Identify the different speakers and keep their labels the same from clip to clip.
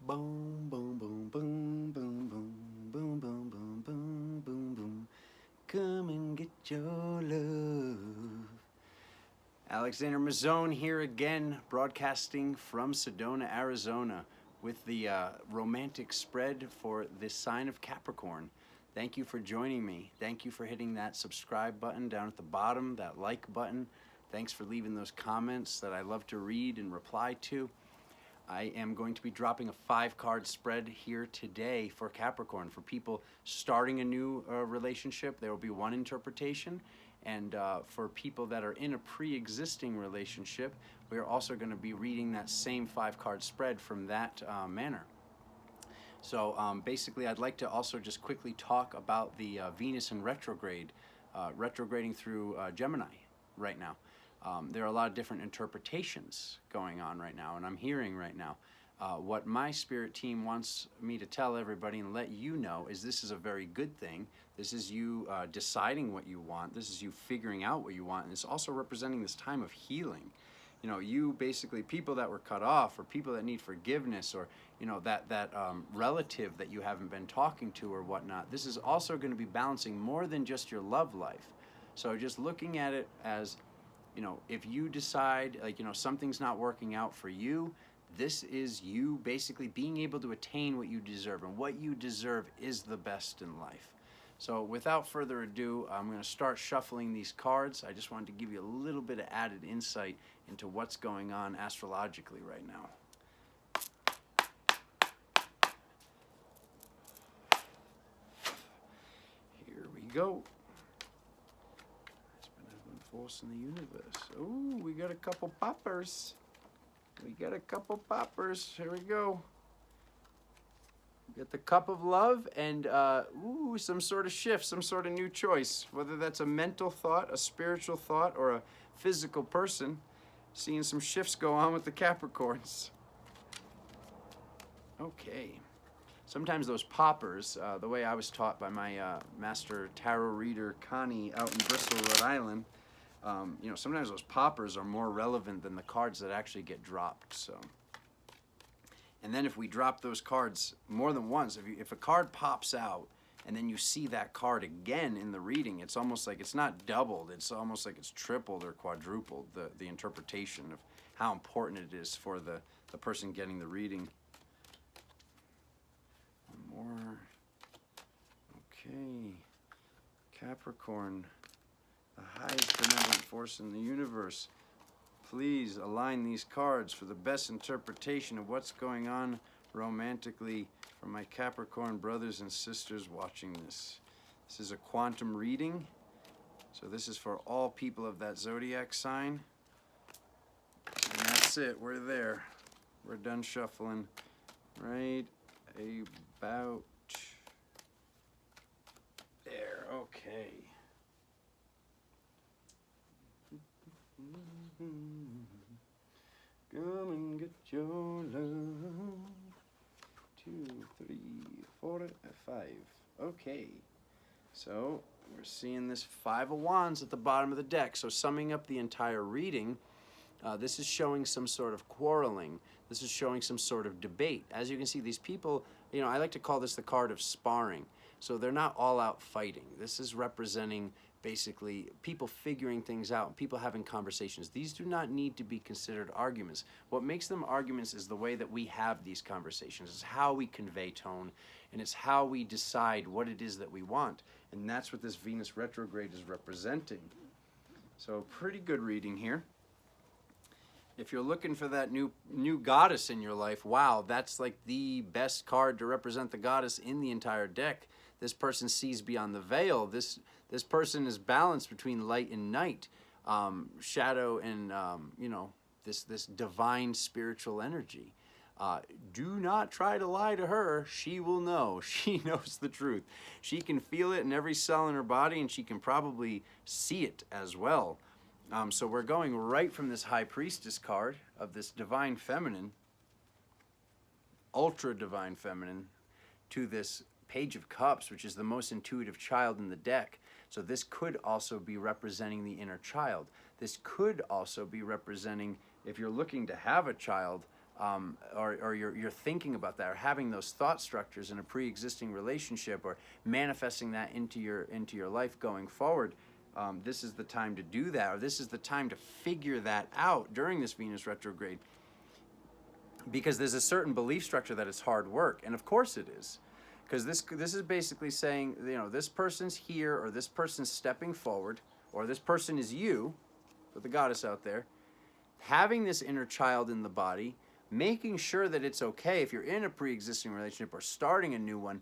Speaker 1: Boom, boom, boom, boom, boom, boom, boom, boom, boom, boom, boom, boom. Come and get your love. Alexander Mazzone here again, broadcasting from Sedona, Arizona, with the romantic spread for this sign of Capricorn. Thank you for joining me. Thank you for hitting that subscribe button down at the bottom, that like button. Thanks for leaving those comments that I love to read and reply to. I am going to be dropping a 5-card spread here today for Capricorn. For people starting a new relationship, there will be one interpretation. And for people that are in a pre-existing relationship, we are also going to be reading that same 5-card spread from that manner. So basically, I'd like to also just quickly talk about the Venus in retrograde, retrograding through Gemini right now. There are a lot of different interpretations going on right now, and I'm hearing right now. What my spirit team wants me to tell everybody and let you know is this is a very good thing. This is you deciding what you want. This is you figuring out what you want, and it's also representing this time of healing. You know, you basically, people that were cut off, or people that need forgiveness, or you know, that relative that you haven't been talking to or whatnot. This is also going to be balancing more than just your love life. So just looking at it as, you know, if you decide, like, you know, something's not working out for you, this is you basically being able to attain what you deserve, and what you deserve is the best in life. So without further ado, I'm going to start shuffling these cards. I just wanted to give you a little bit of added insight into what's going on astrologically right now. Here we go. Force in the universe. Oh, we got a couple poppers. We got a couple poppers. Here we go. We got the cup of love and ooh, some sort of shift, some sort of new choice. Whether that's a mental thought, a spiritual thought, or a physical person. Seeing some shifts go on with the Capricorns. Okay. Sometimes those poppers, the way I was taught by my master tarot reader, Connie, out in Bristol, Rhode Island, you know, sometimes those poppers are more relevant than the cards that actually get dropped. So, and then if we drop those cards more than once, if a card pops out and then you see that card again in the reading, it's almost like it's not doubled. It's almost like it's tripled or quadrupled the interpretation of how important it is for the person getting the reading. One more. Okay, Capricorn. The highest benevolent force in the universe. Please align these cards for the best interpretation of what's going on romantically for my Capricorn brothers and sisters watching this. This is a quantum reading, so this is for all people of that zodiac sign. And that's it. We're there. We're done shuffling right about there. Okay. Come and get your love. 2, 3, 4, 5. Okay. So we're seeing this 5 of Wands at the bottom of the deck. So summing up the entire reading, this is showing some sort of quarreling. This is showing some sort of debate. As you can see, these people, you know, I like to call this the card of sparring. So they're not all out fighting. This is representing basically people figuring things out, people having conversations. These do not need to be considered arguments. What makes them arguments is the way that we have these conversations. It's how we convey tone, and it's how we decide what it is that we want. And that's what this Venus retrograde is representing. So pretty good reading here. If you're looking for that new goddess in your life, wow, that's like the best card to represent the goddess in the entire deck. This person sees beyond the veil. This person is balanced between light and night, shadow and you know, this divine spiritual energy. Do not try to lie to her. She will know. She knows the truth. She can feel it in every cell in her body, and she can probably see it as well. So we're going right from this High Priestess card of this divine feminine, ultra divine feminine, to this Page of Cups, which is the most intuitive child in the deck. So this could also be representing the inner child. This could also be representing, if you're looking to have a child, or you're thinking about that, or having those thought structures in a pre-existing relationship, or manifesting that into your life going forward, this is the time to do that, or this is the time to figure that out during this Venus retrograde, because there's a certain belief structure that it's hard work, and of course it is, because this is basically saying, you know, this person's here, or this person's stepping forward, or this person is you, with the goddess out there, having this inner child in the body, making sure that it's okay if you're in a pre-existing relationship or starting a new one.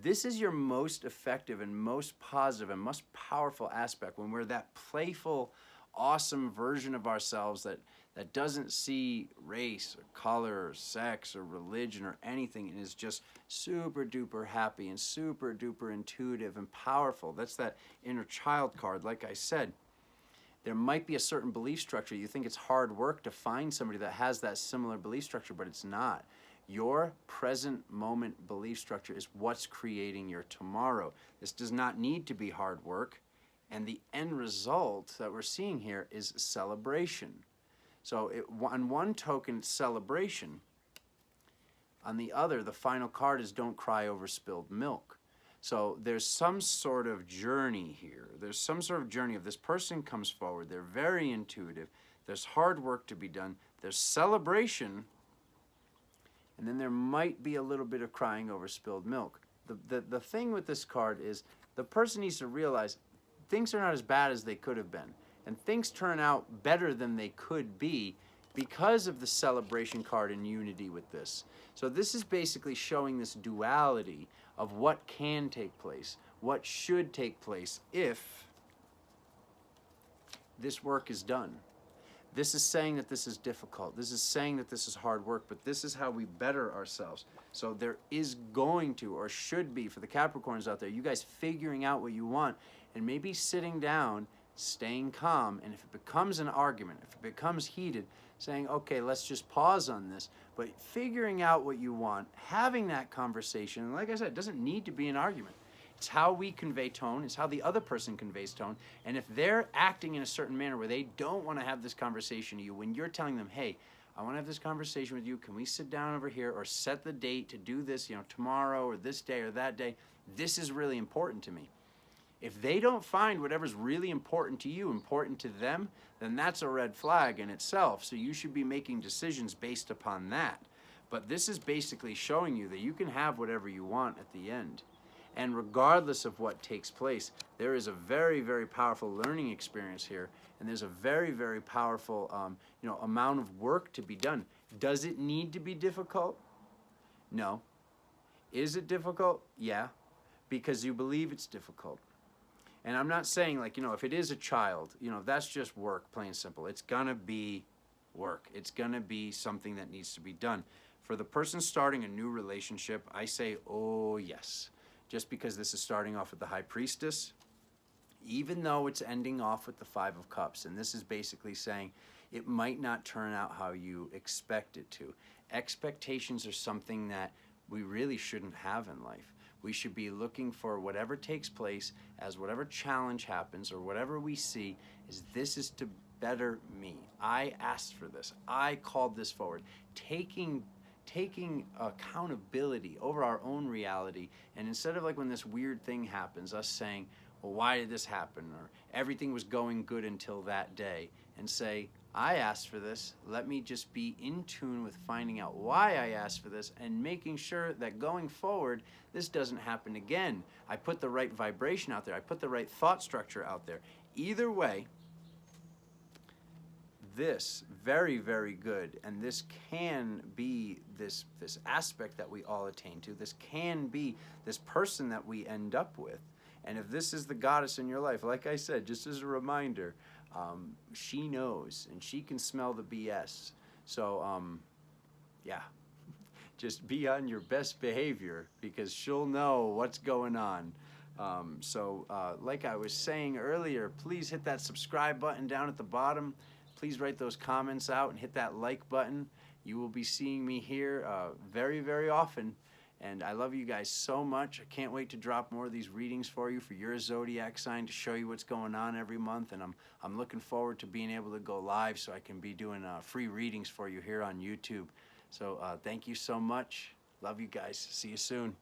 Speaker 1: This is your most effective and most positive and most powerful aspect, when we're that playful, awesome version of ourselves that doesn't see race or color or sex or religion or anything, and is just super duper happy and super duper intuitive and powerful. That's that inner child card. Like I said, there might be a certain belief structure. You think it's hard work to find somebody that has that similar belief structure, but it's not. Your present moment belief structure is what's creating your tomorrow. This does not need to be hard work. And the end result that we're seeing here is celebration. So on one token, it's celebration. On the other, the final card is don't cry over spilled milk. So there's some sort of journey here. There's some sort of journey of this person comes forward. They're very intuitive. There's hard work to be done. There's celebration. And then there might be a little bit of crying over spilled milk. The thing with this card is the person needs to realize things are not as bad as they could have been. And things turn out better than they could be because of the celebration card and unity with this. So this is basically showing this duality of what can take place, what should take place if this work is done. This is saying that this is difficult. This is saying that this is hard work, but this is how we better ourselves. So there is going to, or should be, for the Capricorns out there, you guys figuring out what you want and maybe sitting down, staying calm, and if it becomes an argument, if it becomes heated, saying, okay, let's just pause on this, but figuring out what you want, having that conversation, and like I said, it doesn't need to be an argument. It's how we convey tone, it's how the other person conveys tone, and if they're acting in a certain manner where they don't want to have this conversation to you, when you're telling them, hey, I want to have this conversation with you, can we sit down over here, or set the date to do this, you know, tomorrow, or this day, or that day, this is really important to me. If they don't find whatever's really important to you important to them, then that's a red flag in itself. So you should be making decisions based upon that. But this is basically showing you that you can have whatever you want at the end. And regardless of what takes place, there is a very, very powerful learning experience here. And there's a very, very powerful amount of work to be done. Does it need to be difficult? No. Is it difficult? Yeah. Because you believe it's difficult. And I'm not saying, like, if it is a child, that's just work, plain and simple. It's going to be work. It's going to be something that needs to be done. For the person starting a new relationship, I say, oh, yes. Just because this is starting off with the High Priestess, even though it's ending off with the Five of Cups, and this is basically saying it might not turn out how you expect it to. Expectations are something that we really shouldn't have in life. We should be looking for whatever takes place as whatever challenge happens or whatever we see is this is to better me. I asked for this. I called this forward. Taking accountability over our own reality, and instead of like when this weird thing happens, us saying, well, why did this happen? Or everything was going good until that day, and say, I asked for this. Let me just be in tune with finding out why I asked for this and making sure that going forward, this doesn't happen again. I put the right vibration out there. I put the right thought structure out there. Either way, this very, very good, and this can be this aspect that we all attain to. This can be this person that we end up with. And if this is the goddess in your life, like I said, just as a reminder, she knows and she can smell the BS. So, yeah, just be on your best behavior because she'll know what's going on. Like I was saying earlier, please hit that subscribe button down at the bottom. Please write those comments out and hit that like button. You will be seeing me here very, very often. And I love you guys so much. I can't wait to drop more of these readings for you for your zodiac sign to show you what's going on every month. And I'm looking forward to being able to go live so I can be doing free readings for you here on YouTube. So thank you so much. Love you guys. See you soon.